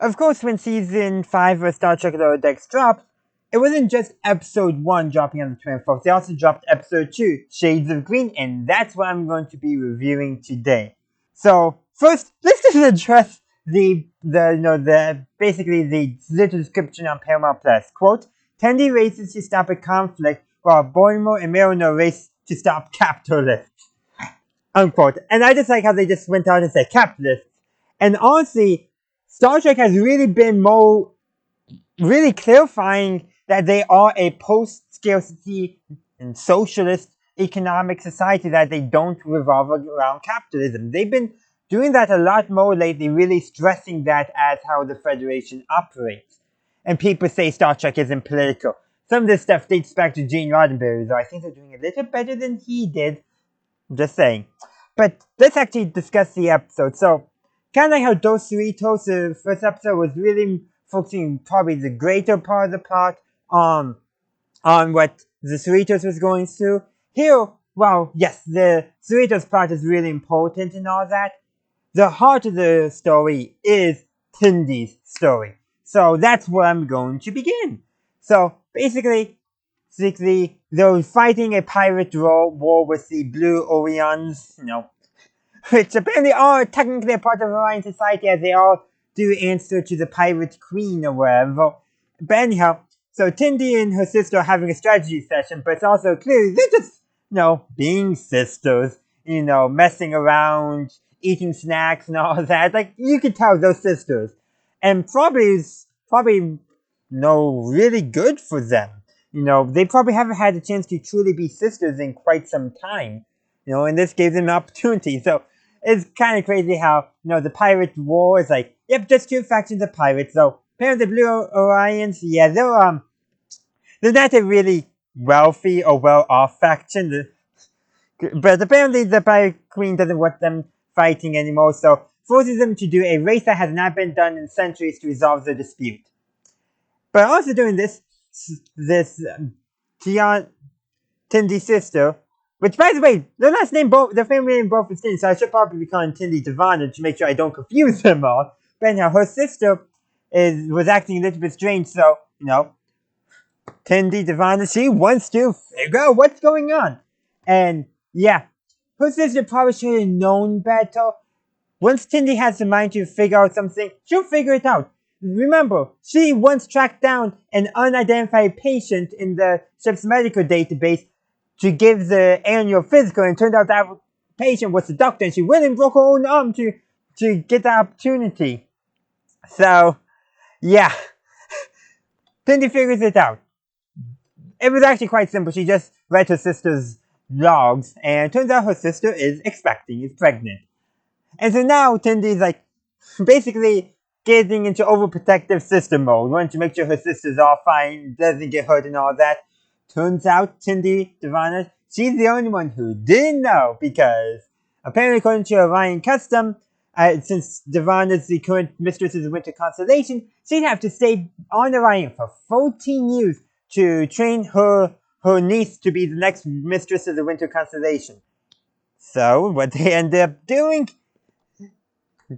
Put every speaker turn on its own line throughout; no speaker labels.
Of course, when Season 5 of Star Trek Lower Decks dropped, it wasn't just Episode 1 dropping on the 24th, they also dropped Episode 2, Shades of Green, and that's what I'm going to be reviewing today. So, first, let's just address basically the little description on Paramount Plus. Quote, Tendi races to stop a conflict while Boimler and Mariner race to stop capitalists. Unquote. And I just like how they just went out and said capitalists. And honestly, Star Trek has really been really clarifying that they are a post-scarcity and socialist economic society, that they don't revolve around capitalism. They've been doing that a lot more lately, really stressing that as how the Federation operates. And people say Star Trek isn't political. Some of this stuff dates back to Gene Roddenberry, though I think they're doing a little better than he did. I'm just saying. But let's actually discuss the episode. So, kind of like how Dos Cerritos, the first episode, was really focusing probably the greater part of the plot on what the Cerritos was going through. Here, well, yes, the Cerritos plot is really important and all that. The heart of the story is Tendi's story. So that's where I'm going to begin. So basically they're fighting a pirate war with the Blue Orions, which apparently are technically a part of Orion society, as they all do answer to the Pirate Queen or whatever. But anyhow, so Tendi and her sister are having a strategy session, but it's also clear they're just, being sisters, messing around, eating snacks and all that. Like, you could tell those sisters. And probably really good for them. They probably haven't had a chance to truly be sisters in quite some time. And this gave them an opportunity. So, it's kind of crazy how, the pirate war is like, yep, just two factions of pirates. So, apparently the Blue Orions, yeah, they're not a really wealthy or well-off faction. But apparently the Pirate Queen doesn't want them fighting anymore, so forces them to do a race that has not been done in centuries to resolve the dispute. But also doing this Tendi's sister, which, by the way, their family name both is Tendi, so I should probably be calling Tendi Dawnn to make sure I don't confuse them all. But anyhow, her sister was acting a little bit strange, so, Tendi Dawnn, she wants to figure out what's going on. And, yeah, her sister probably should have known better. Once Tendi has the mind to figure out something, she'll figure it out. Remember, she once tracked down an unidentified patient in the ship's medical database to give the annual physical, and it turned out that patient was the doctor, and she went and broke her own arm to get the opportunity. So, yeah. Tendi figures it out. It was actually quite simple. She just read her sister's logs, and it turns out her sister is pregnant. And so now Tendi's like, basically getting into overprotective sister mode, wanting to make sure her sister's all fine, doesn't get hurt and all that. Turns out Tendi Dawnn, she's the only one who didn't know, because apparently according to Orion custom, since Dawnn is the current mistress of the Winter Constellation, she'd have to stay on Orion for 14 years to train her niece to be the next mistress of the Winter Constellation. So, what they end up doing,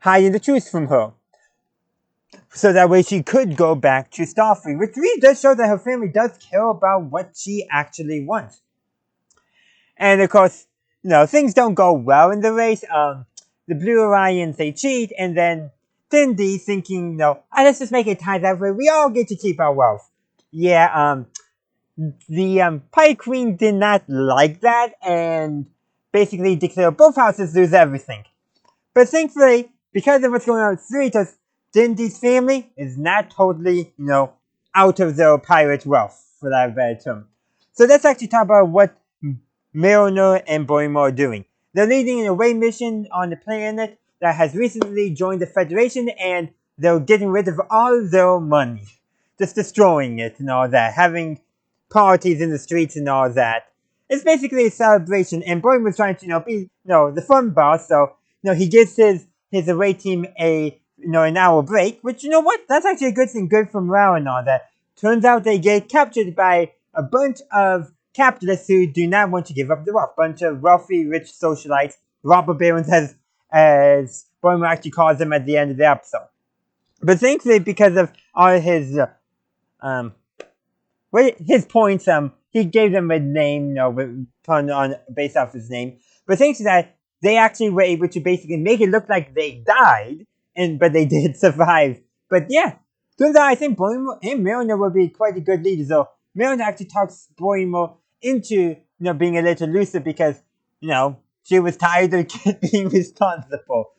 hiding the truth from her. So that way she could go back to Starfleet, which really does show that her family does care about what she actually wants. And of course, things don't go well in the race. The Blue Orions, they cheat, and then Tendi thinking, let's just make it tie that way we all get to keep our wealth. Yeah, the Pirate Queen did not like that, and basically declared both houses lose everything. But thankfully, because of what's going on with Cerritos, Tendi's family is not totally, out of their pirate wealth, for that of a better term. So let's actually talk about what Mariner and Boimler are doing. They're leading an away mission on a planet that has recently joined the Federation, and they're getting rid of all their money. Just destroying it and all that, having parties in the streets and all that. It's basically a celebration, and Boimler's trying to, be, the fun boss, so, he gives his away team an hour break, which, that's actually a good thing, good for morale and all that. Turns out they get captured by a bunch of capitalists who do not want to give up the wealth. Bunch of wealthy, rich socialites, robber barons, as Boimler actually calls them at the end of the episode. But thankfully, because of all his his points, he gave them a name, based off his name. But thanks to that, they actually were able to basically make it look like they died, but they did survive. But yeah, turns out I think Boimler and Mariner will be quite a good leader. So Mariner actually talks Boimler into being a little looser because she was tired of being responsible.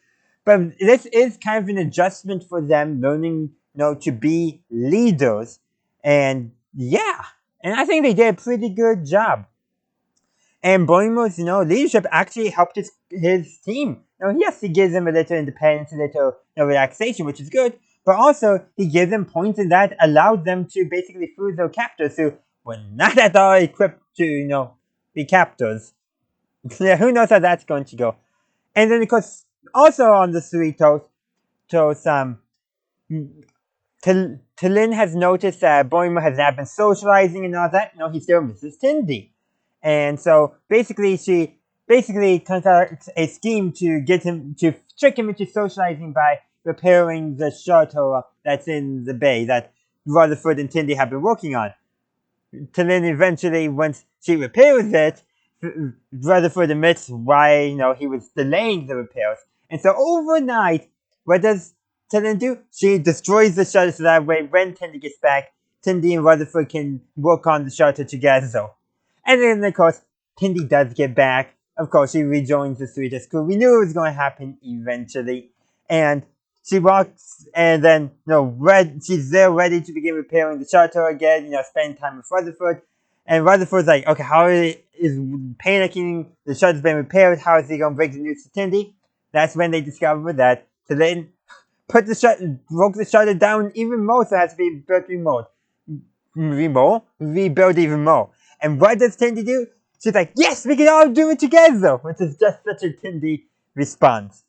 But this is kind of an adjustment for them learning, to be leaders. And yeah, and I think they did a pretty good job. And Boimler's, leadership actually helped his team. Yes, he gives them a little independence, a little relaxation, which is good. But also, he gives them points and that allows them to basically fool their captors who were not at all equipped to, be captors. Yeah, who knows how that's going to go. And then, of course, also on the three toast, Tallinn has noticed that Boimler has not been socializing and all that. He still misses Tendi. And so basically she comes out a scheme to get him to trick him into socializing by repairing the shuttle that's in the bay that Rutherford and Tendi have been working on. Tallinn eventually, once she repairs it, Rutherford admits why he was delaying the repairs. And so overnight, what does Tallinn do? She destroys the shuttle so that way when Tendi gets back, Tendi and Rutherford can work on the shuttle together. And then, of course, Tendi does get back. Of course, she rejoins the Swedish crew. We knew it was going to happen eventually. And she walks, and then, she's there ready to begin repairing the shuttle again, spend time with Rutherford. And Rutherford's like, okay, how is panicking? The shuttle's been repaired. How is he going to break the news to Tendi? That's when they discover that Tallinn broke the shuttle down even more, so it has to be built rebuild even more. And what does Tendi do? She's like, yes, we can all do it together, which is just such a Tendi response.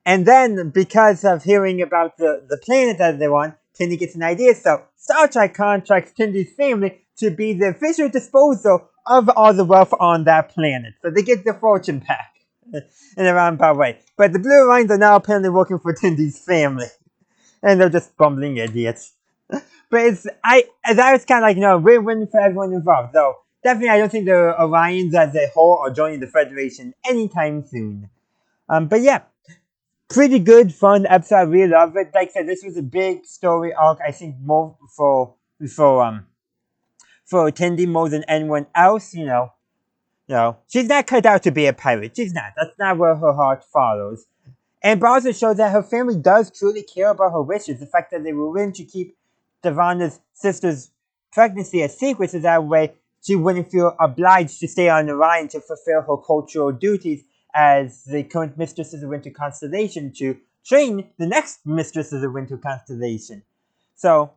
And then, because of hearing about the planet that they want, Tendi gets an idea. So, Star Trek contracts Tendi's family to be the official disposal of all the wealth on that planet. So they get their fortune back in a roundabout way. But the Blue Lines are now apparently working for Tendi's family. And they're just bumbling idiots. But that was kind of like, win-win for everyone involved. Though, definitely I don't think the Orions as a whole are joining the Federation anytime soon. But yeah, pretty good, fun episode. I really love it. Like I said, this was a big story arc. I think more for Tendi more than anyone else. She's not cut out to be a pirate. She's not. That's not where her heart follows. And but also shows that her family does truly care about her wishes. The fact that they were willing to keep Devana's sister's pregnancy a secret, so that way she wouldn't feel obliged to stay on Orion to fulfill her cultural duties as the current mistress of the Winter Constellation to train the next mistress of the Winter Constellation. So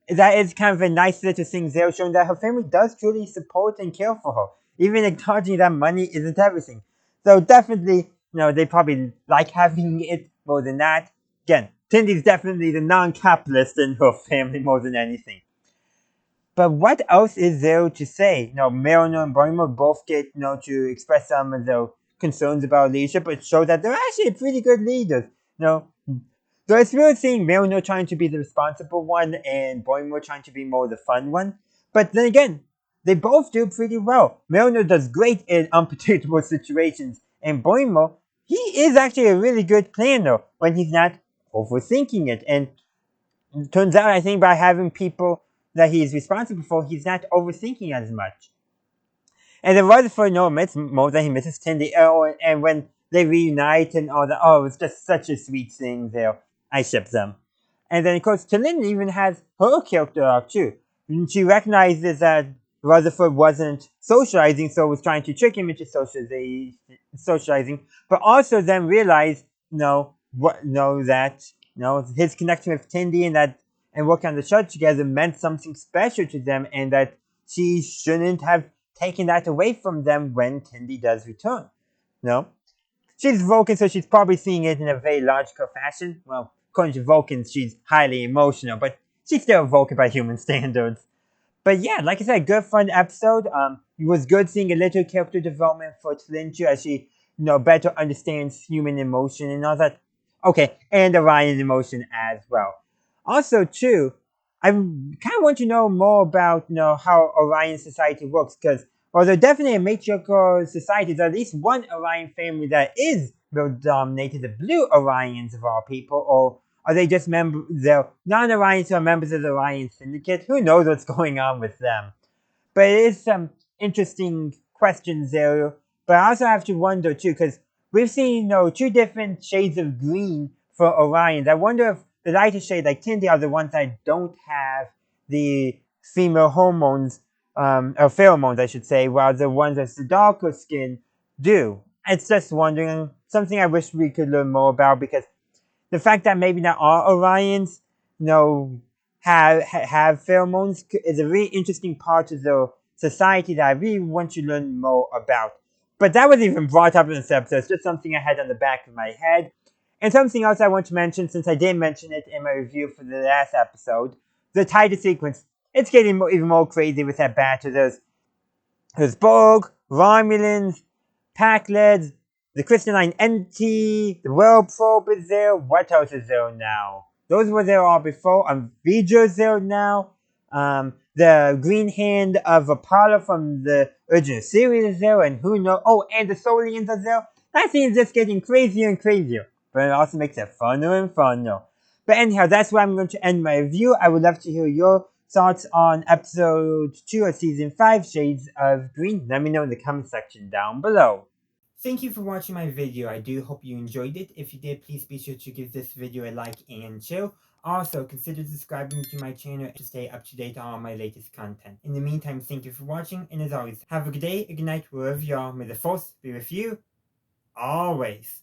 that is kind of a nice little thing there, showing that her family does truly support and care for her, even acknowledging that money isn't everything. So definitely, they probably like having it more than that. Again, Tendi's definitely the non-capitalist in her family more than anything. But what else is there to say? Mariner and Boimler both get, to express some of their concerns about leadership, but show that they're actually pretty good leaders. So it's really seeing Mariner trying to be the responsible one and Boimler trying to be more the fun one. But then again, they both do pretty well. Mariner does great in unpredictable situations, and Boimler, he is actually a really good planner when he's not overthinking it. And it turns out, I think, by having people that he's responsible for, he's not overthinking as much. And then Rutherford admits more that he misses Tendi. And when they reunite and all that, it's just such a sweet thing there. I ship them. And then, of course, Tallinn even has her character arc, too. She recognizes that Rutherford wasn't socializing, so was trying to trick him into socializing, but also then realized, that his connection with Tendi and working on the shuttle together meant something special to them, and that she shouldn't have taken that away from them when Tendi does return. She's Vulcan, so she's probably seeing it in a very logical fashion. Well, according to Vulcans, she's highly emotional, but she's still a Vulcan by human standards. But yeah, like I said, good fun episode. It was good seeing a little character development for Tallinn as she, better understands human emotion and all that. Okay, and Orion's emotion as well. Also, too, I kind of want to know more about how Orion society works, because while they're definitely a matriarchal society, there's at least one Orion family that is real dominated, the Blue Orions of all people, or are they just they're non-Orions who are members of the Orion Syndicate? Who knows what's going on with them? But it is some interesting questions there. But I also have to wonder too, because we've seen two different shades of green for Orions. I wonder if the lighter shade, like Tendi, are the ones that don't have the female hormones, or pheromones, I should say, while the ones that's the darker skin do. It's just wondering, something I wish we could learn more about, because the fact that maybe not all Orions, have pheromones is a really interesting part of the society that I really want to learn more about. But that was even brought up in this episode. It's just something I had on the back of my head. And something else I want to mention, since I did mention it in my review for the last episode, the title sequence. It's getting even more crazy with that battle. There's Borg, Romulans, Pakleds, the crystalline entity, the world probe is there. What else is there now? Those were there all before. Vijo's there now. The green hand of Apollo from the original series is there, and who knows? Oh, and the Solians are there. That seems just getting crazier and crazier, but it also makes it funner and funner. But anyhow, that's where I'm going to end my review. I would love to hear your thoughts on episode 2 of season 5, Shades of Green. Let me know in the comment section down below. Thank you for watching my video. I do hope you enjoyed it. If you did, please be sure to give this video a like and share. Also, consider subscribing to my channel to stay up to date on all my latest content. In the meantime, thank you for watching, and as always, have a good day, a good night, wherever you are. May the force be with you always.